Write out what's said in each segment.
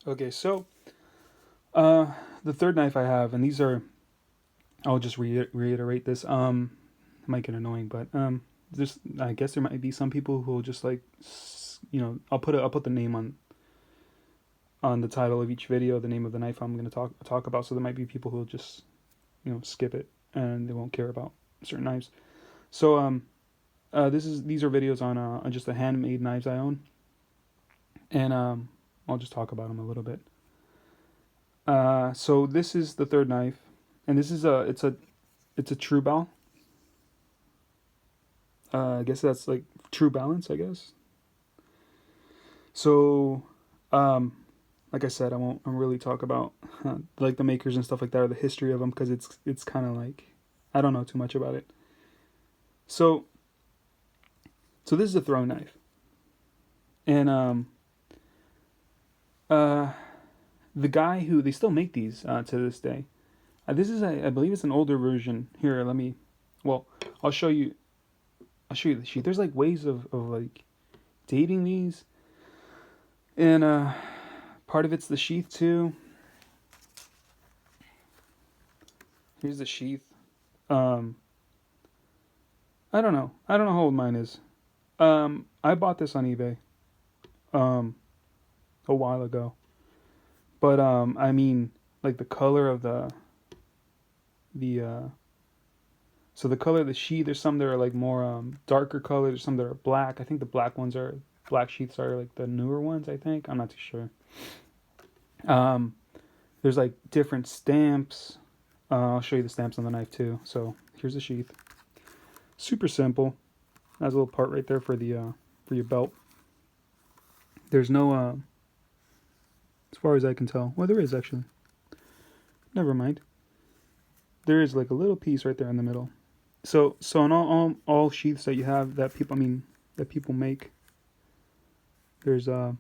Okay, so uh, the third knife I have, and these are, I'll just reiterate this. It might get annoying, but there's, I guess there might be some people who will just like, I'll put the name on the title of each video, the name of the knife I'm gonna talk about. So there might be people who will just skip it and they won't care about certain knives. So these are videos on just the handmade knives I own, and I'll just talk about them a little bit. So this is the third knife, and this is it's a Tru Bal. I guess that's like True Balance, I guess. So, um, like I said, I won't really talk about like the makers and stuff like that or the history of them because it's kind of like I don't know too much about it. So so this is a throwing knife, and uh, the guy who they still make these to this day. This is I believe it's an older version. Here, let me. Well, I'll show you. I'll show you the sheet. There's like ways of like dating these, and part of it's the sheath too. Here's the sheath. Um, I don't know. I don't know how old mine is. I bought this on eBay um a while ago, but I mean like the color of the so the color of the sheath. There's some that are like more darker color. There's some that are black. I think the black sheaths are like the newer ones. I think I'm not too sure. Um, there's like different stamps. I'll show you the stamps on the knife too. So here's the sheath. Super simple. Has a little part right there for your belt. There's no as far as I can tell. Well, there is actually. Never mind. There is like a little piece right there in the middle. So on all sheaths that you have that people make, there's well,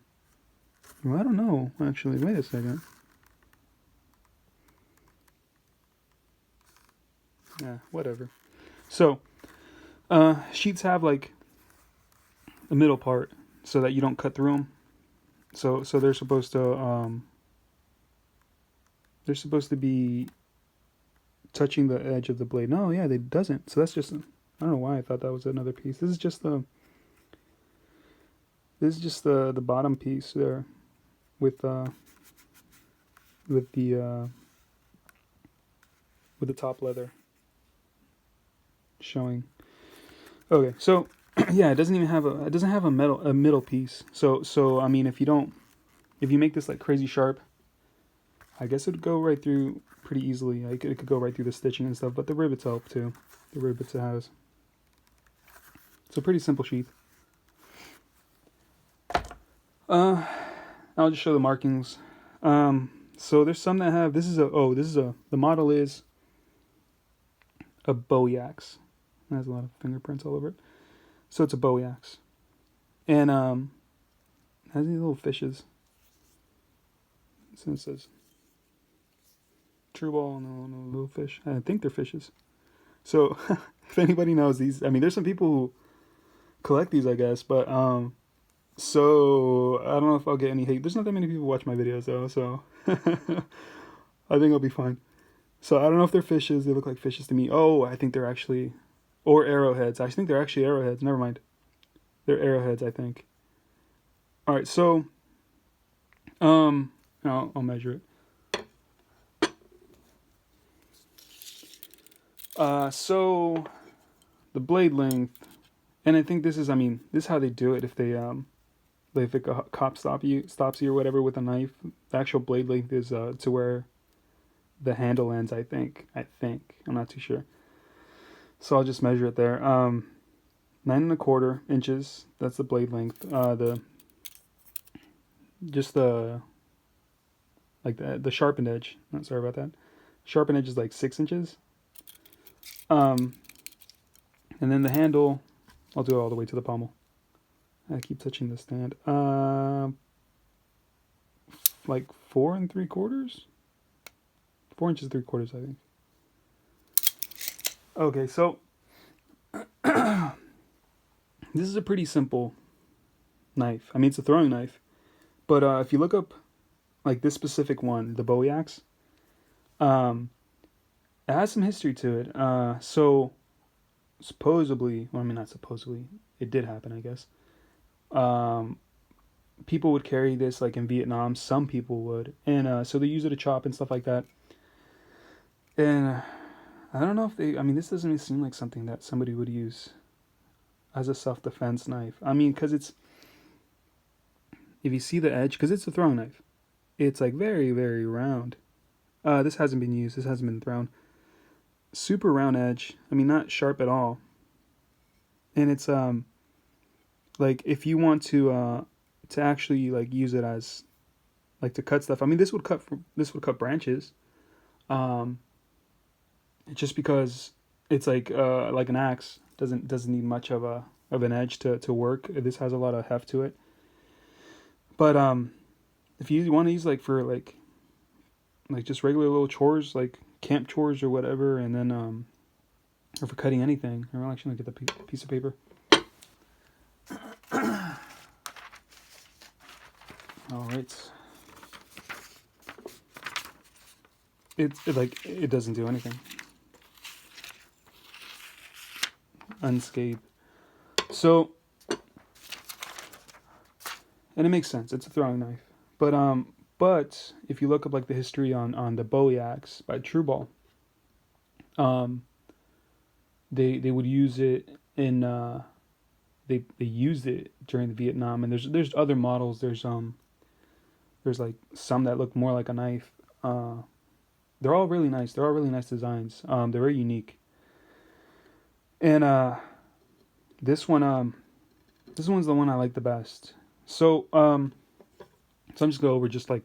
I don't know actually. Wait a second. Yeah, whatever. So sheaths have like a middle part so that you don't cut through them. So they're supposed to be touching the edge of the blade. No, yeah, they doesn't. So that's just I don't know why I thought that was another piece. This is just the bottom piece there with with the uh with the top leather showing. Okay, so yeah, it doesn't have a middle piece. So I mean if you make this like crazy sharp, I guess it'd go right through pretty easily. Like it could go right through the stitching and stuff, but the rivets help too. The rivets it has. It's a pretty simple sheath. Uh, I'll just show the markings. So there's some that have the model is a Bowie Axe. It has a lot of fingerprints all over it. So it's a Bowie Axe, and it has these little fishes. So it says Tru Bal, no little fish. I think they're fishes. So if anybody knows these, I mean, there's some people who collect these, I guess, but so I don't know if I'll get any hate. There's not that many people watch my videos though, so I think I'll be fine. So I don't know if they're fishes. They look like fishes to me. Oh, I think they're actually, or arrowheads. I think they're actually arrowheads. Never mind. They're arrowheads, I think. All right, so I'll measure it. So the blade length, and I think this is how they do it. If a cop stops you or whatever with a knife, the actual blade length is to where the handle ends. I think I'm not too sure. So I'll just measure it there. 9.25 inches. That's the blade length. The just the like the sharpened edge. Not sorry about that. Sharpened edge is like 6 inches. Um, and then the handle, I'll do it all the way to the pommel. I keep touching the stand. Like 4 3/4. 4 inches 3/4, I think. Okay, so this is a pretty simple knife. I mean, it's a throwing knife, but if you look up like this specific one, the Bowie Axe, um, it has some history to it. So supposedly, well, I mean not supposedly, it did happen, I guess. Um, People would carry this like in Vietnam. Some people would, and so they use it to chop and stuff like that. And I don't know if they. I mean, this doesn't even seem like something that somebody would use as a self-defense knife. I mean, because it's, if you see the edge, because it's a throwing knife, it's like very, very round. This hasn't been used. This hasn't been thrown. Super round edge. I mean, not sharp at all. And it's like if you want to actually like use it as like to cut stuff. I mean, this would cut branches. Um, just because it's like an axe doesn't need much of an edge to work. This has a lot of heft to it. But if you want to use like for like just regular little chores, like camp chores or whatever, and then or for cutting anything. I'll actually get the piece of paper. All right. It doesn't do anything. Unscathed. So, and it makes sense. It's a throwing knife. But if you look up like the history on the Bowie Axe by Tru Bal, they would use it in they used it during the Vietnam, and there's other models. There's like some that look more like a knife. They're all really nice. They're all really nice designs. They're very unique. And this one this one's the one I like the best. So I'm just go over just like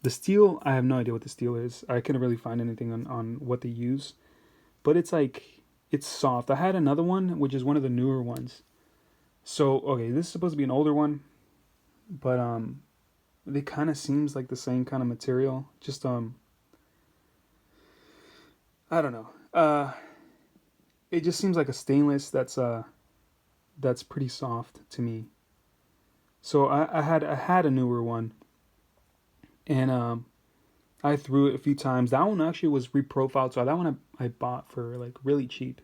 the steel. I have no idea what the steel is. I couldn't really find anything on what they use, but it's soft. I had another one which is one of the newer ones. So okay, this is supposed to be an older one, but it kind of seems like the same kind of material. Just I don't know. It just seems like a stainless that's pretty soft to me. So I had a newer one, and I threw it a few times. That one actually was reprofiled, so that one I bought for like really cheap,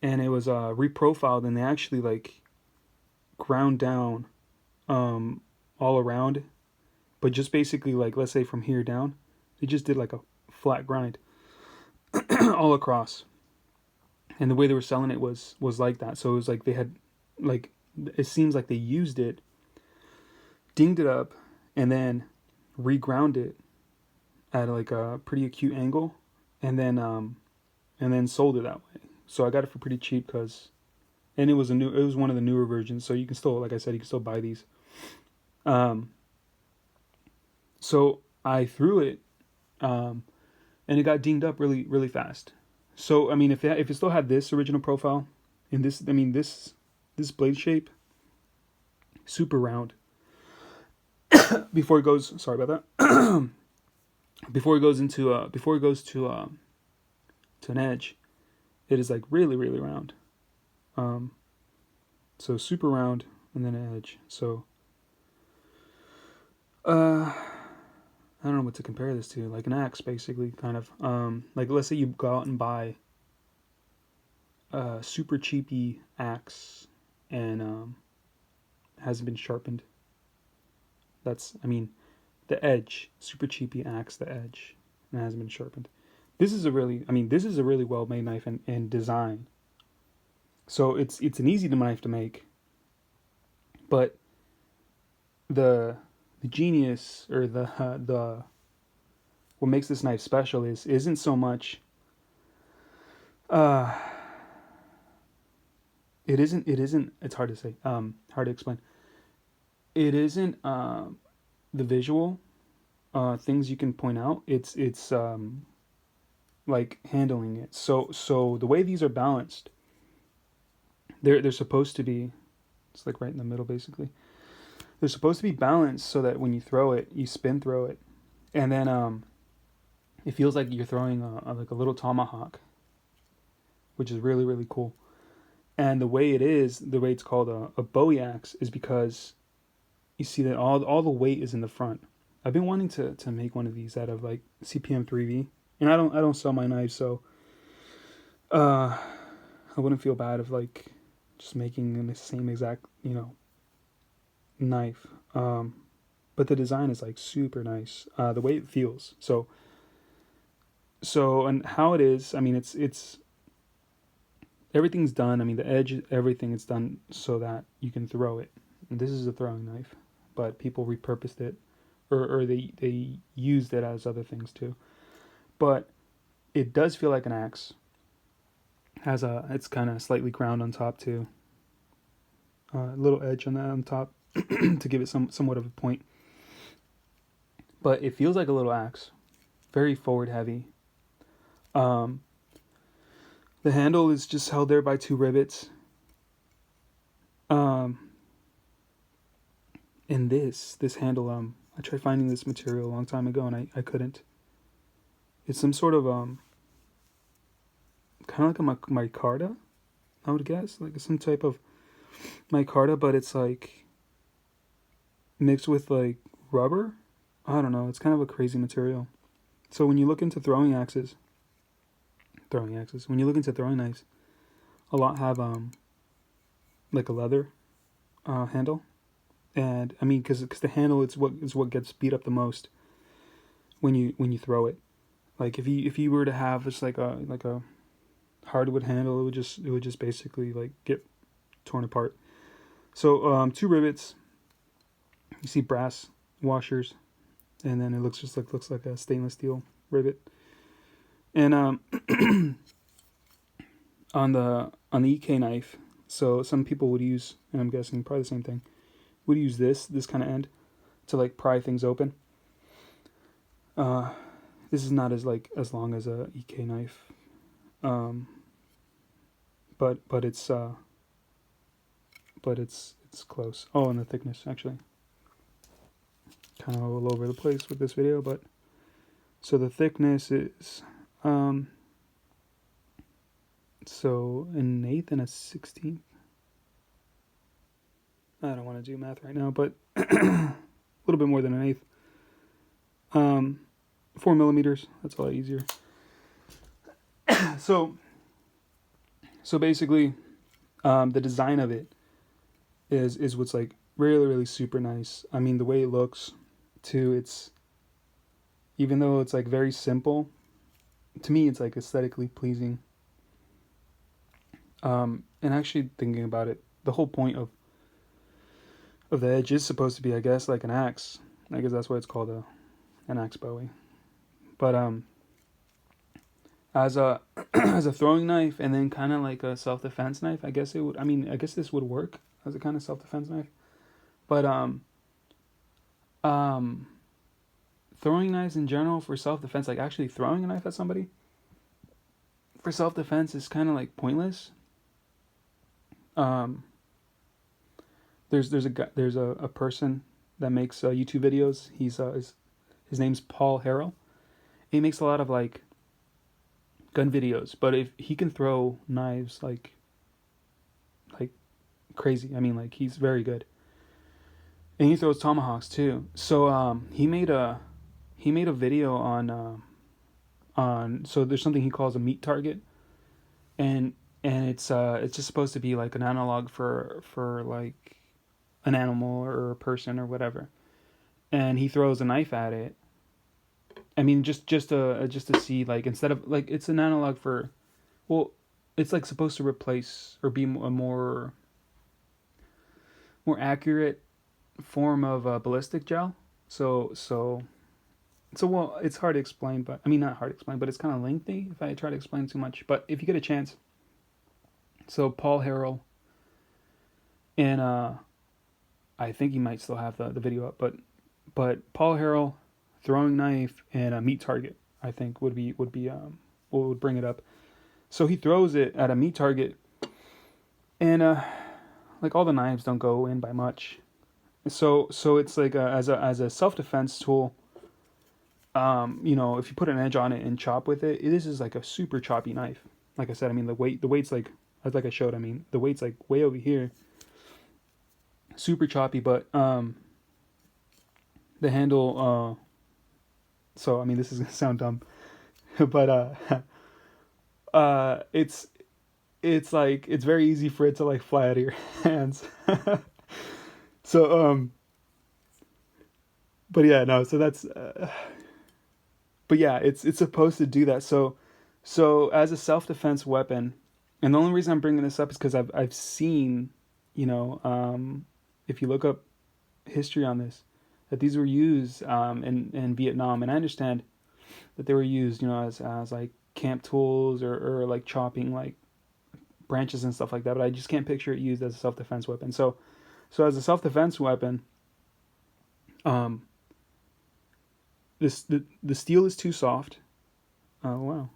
and it was reprofiled, and they actually like ground down all around, but just basically like let's say from here down, they just did like a flat grind all across. And the way they were selling it was like that. So it was like they had like it seems like they used it, dinged it up, and then reground it at like a pretty acute angle, and then sold it that way. So I got it for pretty cheap and it was one of the newer versions. So you can still, like I said, you can still buy these. So I threw it, and it got dinged up really really fast. So I mean, if it still had this original profile, and this, I mean this blade shape, super round. Before it goes, sorry about that. Before it goes to an edge, it is like really really round. So super round and then an edge. So I don't know what to compare this to, like an axe basically, kind of. Like let's say you go out and buy a super cheapy axe and hasn't been sharpened. I mean, the edge, super cheapy axe, the edge, and hasn't been sharpened. This is a really well made knife and design. So it's an easy knife to make, but the genius or the what makes this knife special isn't so much uh it isn't it's hard to say, hard to explain. It isn't the visual things you can point out. It's like handling it. So the way these are balanced, they're supposed to be, it's like right in the middle basically. They're supposed to be balanced so that when you throw it, you spin throw it, and then it feels like you're throwing like a little tomahawk, which is really really cool. And the way it's called a Bowie axe is because you see that all the weight is in the front. I've been wanting to make one of these out of like CPM 3V, and I don't sell my knives, so I wouldn't feel bad of like just making the same exact knife. But the design is like super nice. The way it feels. So and how it is. I mean, it's everything's done. I mean, the edge, everything is done so that you can throw it. And this is a throwing knife, but people repurposed it, or they used it as other things too. But it does feel like an axe. It's kind of slightly ground on top too. A little edge on that on top to give it somewhat of a point. But it feels like a little axe, very forward heavy. Um, the handle is just held there by 2 rivets. Um, and this handle, I tried finding this material a long time ago and I couldn't. It's some sort of kind of like a micarta, I would guess, like some type of micarta, but it's like mixed with like rubber. I don't know. It's kind of a crazy material. So when you look into throwing axes, when you look into throwing knives, a lot have like a leather handle, and I mean because the handle is what gets beat up the most when you throw it. Like if you were to have just like a hardwood handle, it would just basically like get torn apart. So 2 rivets. You see brass washers, and then it looks like a stainless steel rivet. And on the EK knife, so some people would use, and I'm guessing probably the same thing, would use this kind of end to like pry things open. This is not as long as a EK knife, but it's close. Oh, and the thickness actually, kind of all over the place with this video, but so the thickness is so an eighth and a 16th. I don't want to do math right now, but a little bit more than an eighth. 4 millimeters. That's a lot easier. So basically, the design of it is what's like really, really super nice. I mean, the way it looks too, it's, even though it's like very simple, to me it's like aesthetically pleasing. And actually thinking about it, the whole point of the edge is supposed to be, I guess, like an axe. I guess that's why it's called an axe Bowie. But as a as a throwing knife, and then kind of like a self-defense knife, I guess it would. I mean, I guess this would work as a kind of self-defense knife. But throwing knives in general for self-defense, like actually throwing a knife at somebody for self-defense, is kind of like pointless. There's a person that makes YouTube videos. His name's Paul Harrell. He makes a lot of like gun videos, but if he can throw knives like crazy, I mean, like, he's very good, and he throws tomahawks too. So he made a video on so there's something he calls a meat target, and it's just supposed to be like an analog for like an animal or a person or whatever, and he throws a knife at it. I mean, just to see, like, instead of like, it's an analog for, well, it's like supposed to replace or be a more accurate form of ballistic gel. So well, it's hard to explain, but I mean, not hard to explain, but it's kind of lengthy if I try to explain too much. But if you get a chance, so Paul Harrell, and I think he might still have the video up, but Paul Harrell throwing knife and a meat target, I think would be what would bring it up. So he throws it at a meat target, and like, all the knives don't go in by much. So it's like as a self-defense tool. If you put an edge on it and chop with it, this is like a super choppy knife. Like I said, I mean, the weight's like I showed. I mean, the weight's like way over here. Super choppy, but the handle. So I mean, this is gonna sound dumb, but it's like it's very easy for it to like fly out of your hands. So but yeah, no. So that's but yeah, it's supposed to do that. So as a self defense weapon, and the only reason I'm bringing this up is because I've seen, you know, if you look up history on this, that these were used in Vietnam, and I understand that they were used, you know, as like camp tools or like chopping like branches and stuff like that. But I just can't picture it used as a self defense weapon. So as a self defense weapon, um, the steel is too soft. Oh wow,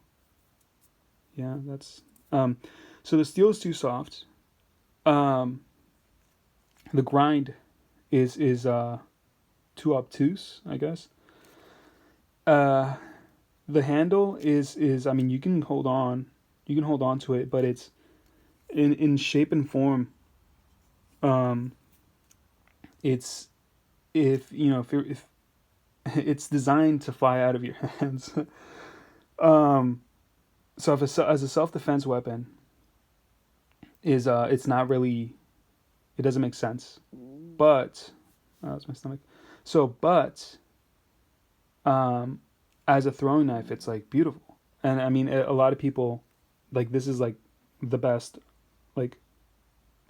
yeah, that's so the steel is too soft. Um, the grind is too obtuse, I guess. Uh, the handle is I mean you can hold on to it, but it's in shape and form. Um, it's if you know if it's designed to fly out of your hands. um, so if as a self defense weapon is it's not really, it doesn't make sense. But that's my stomach. So but um, as a throwing knife, it's like beautiful, and I mean a lot of people like this is like the best, like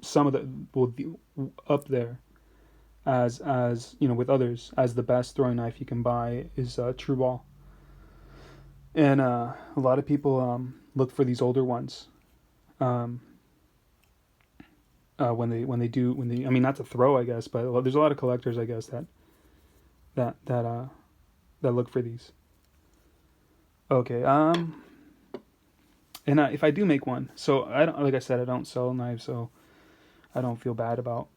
some of the will be up there as you know with others as the best throwing knife you can buy is Tru Bal, and a lot of people look for these older ones um, when they I mean not to throw I guess, but there's a lot of collectors I guess that that look for these. Okay, and if I do make one, so I don't, like I said, I don't sell knives, so I don't feel bad about,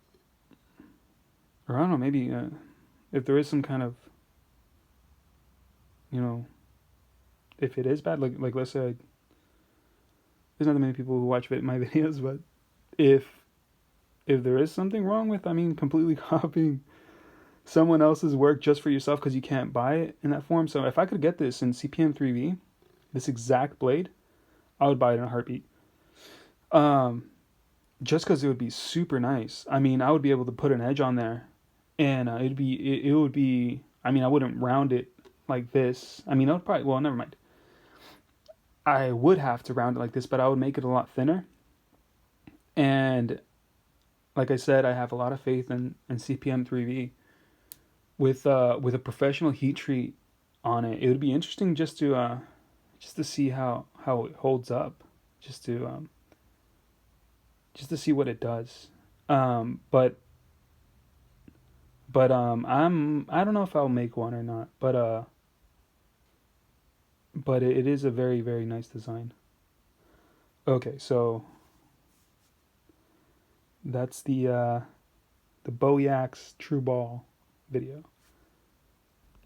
or I don't know, maybe if there is some kind of, you know, if it is bad, like let's say there's not that many people who watch my videos, but if if there is something wrong with, I mean, completely copying someone else's work just for yourself because you can't buy it in that form. So if I could get this in CPM 3V, this exact blade, I would buy it in a heartbeat. Um, just because it would be super nice. I mean, I would be able to put an edge on there, and it would be. I mean, I wouldn't round it like this. I mean, I would probably. Well, never mind. I would have to round it like this, but I would make it a lot thinner. And like I said, I have a lot of faith in CPM 3V with a professional heat treat on it. It would be interesting just to see how it holds up, just to just to see what it does. Um, but I don't know if I'll make one or not. But it is a very very nice design. Okay, so that's the Bowie Axe Tru Bal video.